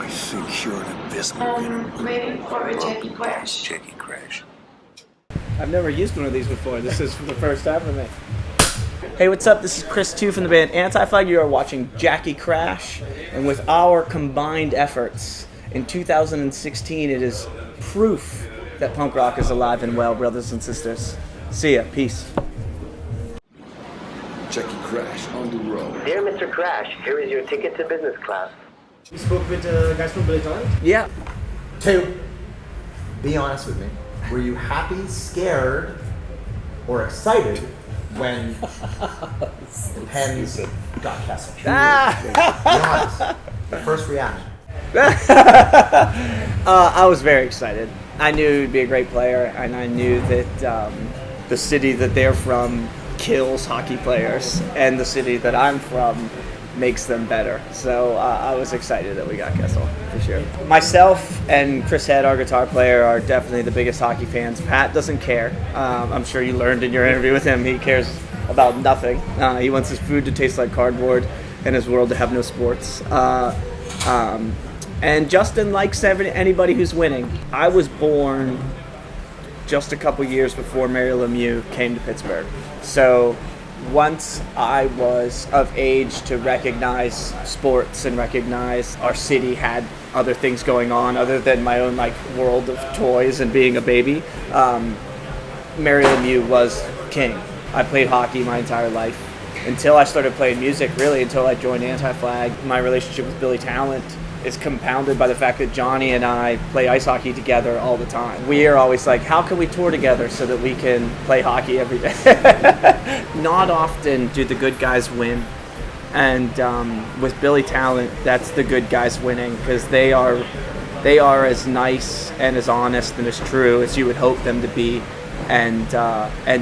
think you're an abysmal winner. I'm waiting for a Jackie Crash. Jackie Crash. I've never used one of these before. This is the first time for me. Hey, what's up? This is Chris 2 from the band Anti-Flag. You are watching Jackie Crash. And with our combined efforts, in 2016, it is proof that punk rock is alive and well, brothers and sisters. See ya. Peace. Jackie Crash on the road. Dear Mr. Crash, here is your ticket to business class. You spoke with guys from Billy Talent? Yeah. 2, be honest with me. Were you happy, scared, or excited when the Pens got Kessel? Be honest. The first reaction. I was very excited. I knew he'd be a great player, and I knew that the city that they're from kills hockey players, and the city that I'm from makes them better. So I was excited that we got Kessel, for sure. Myself and Chris Head, our guitar player, are definitely the biggest hockey fans. Pat doesn't care. I'm sure you learned in your interview with him, he cares about nothing. He wants his food to taste like cardboard and his world to have no sports. And Justin likes anybody who's winning. I was born just a couple years before Mary Lemieux came to Pittsburgh. So once I was of age to recognize sports and recognize our city had other things going on other than my own world of toys and being a baby, Mary Lemieux was king. I played hockey my entire life until I started playing music, really until I joined Anti-Flag. My relationship with Billy Talent is compounded by the fact that Johnny and I play ice hockey together all the time. We are always like, how can we tour together so that we can play hockey every day? Not often do the good guys win. And with Billy Talent, that's the good guys winning, because they are as nice and as honest and as true as you would hope them to be. And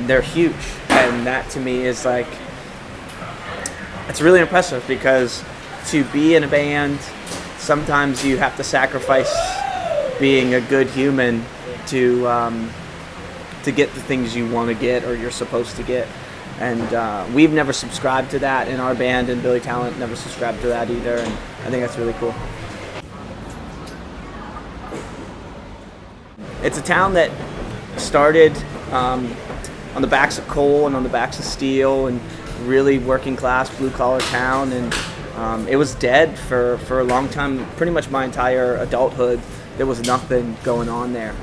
they're huge. And that to me is it's really impressive, because to be in a band, sometimes you have to sacrifice being a good human to get the things you want to get or you're supposed to get. And we've never subscribed to that in our band, and Billy Talent never subscribed to that either. And I think that's really cool. It's a town that started on the backs of coal and on the backs of steel, and really working class, blue collar town. And it was dead for a long time, pretty much my entire adulthood. There was nothing going on there.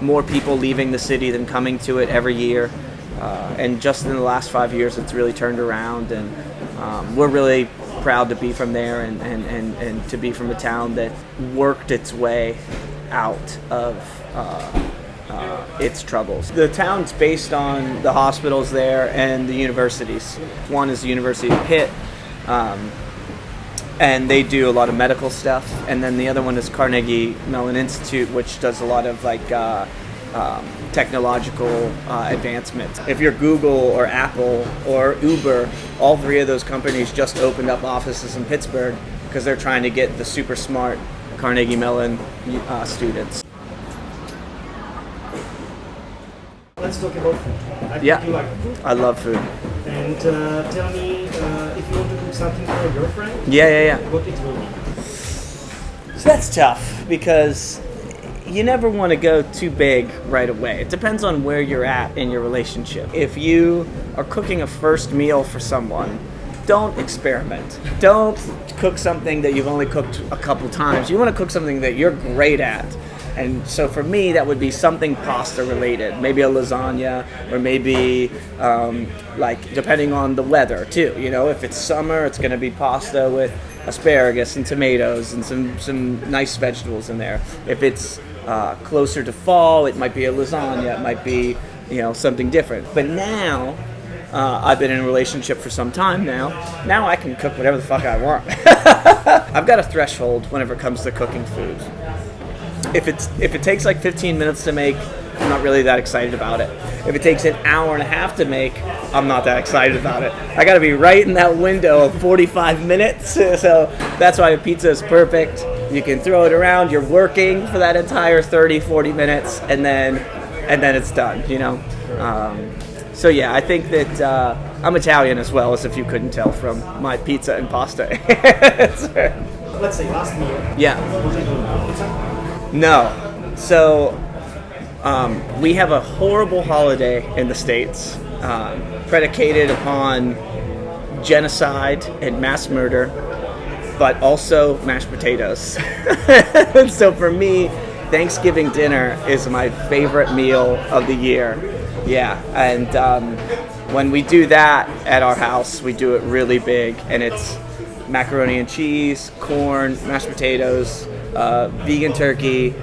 More people leaving the city than coming to it every year. And just in the last 5 years, it's really turned around. And we're really proud to be from there and to be from a town that worked its way out of its troubles. The town's based on the hospitals there and the universities. One is the University of Pitt. And they do a lot of medical stuff, and then the other one is Carnegie Mellon Institute, which does a lot of technological advancements. If you're Google or Apple or Uber, all three of those companies just opened up offices in Pittsburgh because they're trying to get the super smart Carnegie Mellon students. Let's talk about food. I think Yeah. you like food. I love food. And tell me if you want to cook something for your girlfriend, Yeah. what it will be. So that's tough, because you never want to go too big right away. It depends on where you're at in your relationship. If you are cooking a first meal for someone, don't experiment. Don't cook something that you've only cooked a couple times. You want to cook something that you're great at. And so for me, that would be something pasta related, maybe a lasagna, or maybe depending on the weather too. You know, if it's summer, it's going to be pasta with asparagus and tomatoes and some nice vegetables in there. If it's closer to fall, it might be a lasagna. It might be something different. But now, I've been in a relationship for some time now. Now I can cook whatever the fuck I want. I've got a threshold whenever it comes to cooking food. If it takes 15 minutes to make, I'm not really that excited about it. If it takes an hour and a half to make, I'm not that excited about it. I got to be right in that window of 45 minutes. So that's why a pizza is perfect. You can throw it around. You're working for that entire 30, 40 minutes, and then it's done. So yeah, I think that I'm Italian as well, as if you couldn't tell from my pizza and pasta. let's say last meal. Yeah. Was it pizza? No. So, we have a horrible holiday in the States, predicated upon genocide and mass murder, but also mashed potatoes. And so for me, Thanksgiving dinner is my favorite meal of the year. Yeah, and when we do that at our house, we do it really big, and it's macaroni and cheese, corn, mashed potatoes, vegan turkey,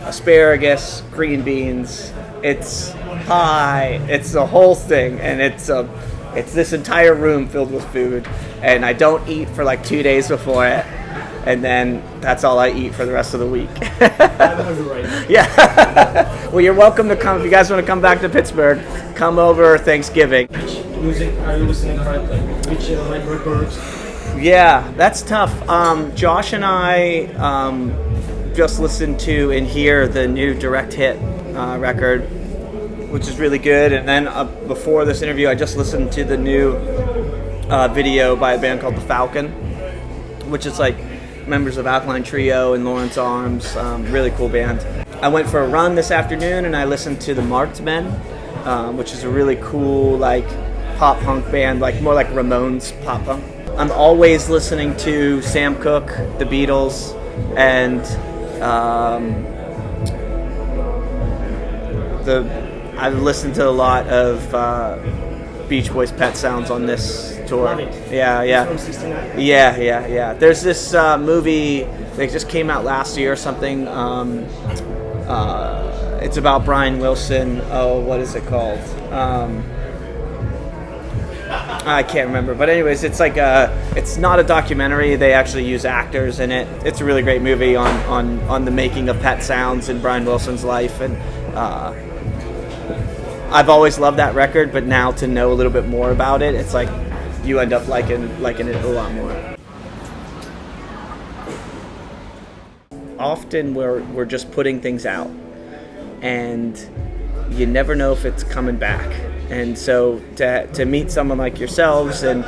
asparagus, green beans. It's pie. It's the whole thing, and it's this entire room filled with food. And I don't eat for like 2 days before it, and then that's all I eat for the rest of the week. I'm hungry right now. Yeah. Well, you're welcome to come if you guys want to come back to Pittsburgh. Come over Thanksgiving. Which music are you listening to? Which like records? Yeah, that's tough. Josh and I just listened to and hear the new Direct Hit record, which is really good. And then before this interview, I just listened to the new video by a band called The Falcon, which is like members of Alkaline Trio and Lawrence Arms. Really cool band. I went for a run this afternoon and I listened to the Marked Men, which is a really cool like pop punk band, like more like Ramones pop punk. I'm always listening to Sam Cooke, the Beatles, and I've listened to a lot of Beach Boys' Pet Sounds on this tour. Love it. Yeah. From 69? Yeah. There's this movie that just came out last year or something. It's about Brian Wilson. Oh, what is it called? I can't remember. But anyways, it's like it's not a documentary. They actually use actors in it. It's a really great movie on the making of Pet Sounds and Brian Wilson's life. And I've always loved that record, but now to know a little bit more about it, it's like you end up liking it a lot more. Often we're just putting things out, and you never know if it's coming back. And so to meet someone like yourselves and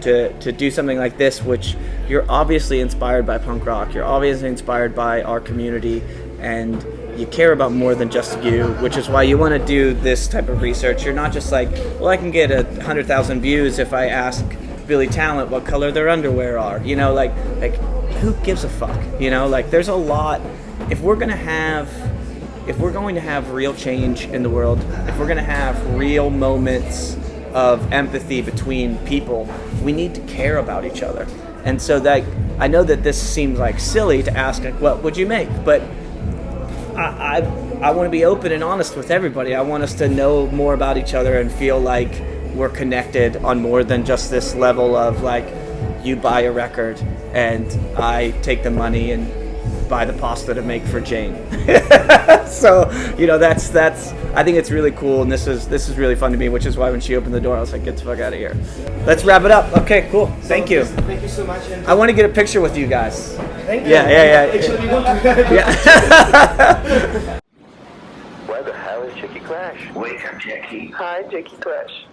to do something like this, which you're obviously inspired by punk rock, you're obviously inspired by our community, and you care about more than just you, which is why you want to do this type of research. You're not just like, well, I can get 100,000 views if I ask Billy Talent what color their underwear are. You know, like who gives a fuck? You know, like there's a lot. If we're going to have real change in the world, if we're going to have real moments of empathy between people, we need to care about each other. And so that I know that this seems like silly to ask, like, what would you make? But I want to be open and honest with everybody. I want us to know more about each other and feel like we're connected on more than just this level of like, you buy a record and I take the money and buy the pasta to make for Jane. So, you know, that's I think it's really cool, and this is really fun to me, which is why when she opened the door I was like, get the fuck out of here. Let's wrap it up. Okay, cool. Thank you. Thank you so much. And I want to get a picture with you guys. thank you. Yeah. Actually, we want to. Yeah. Where the hell is Chicky Crash? Wake up, Jackie. Hi, Chicky Crash.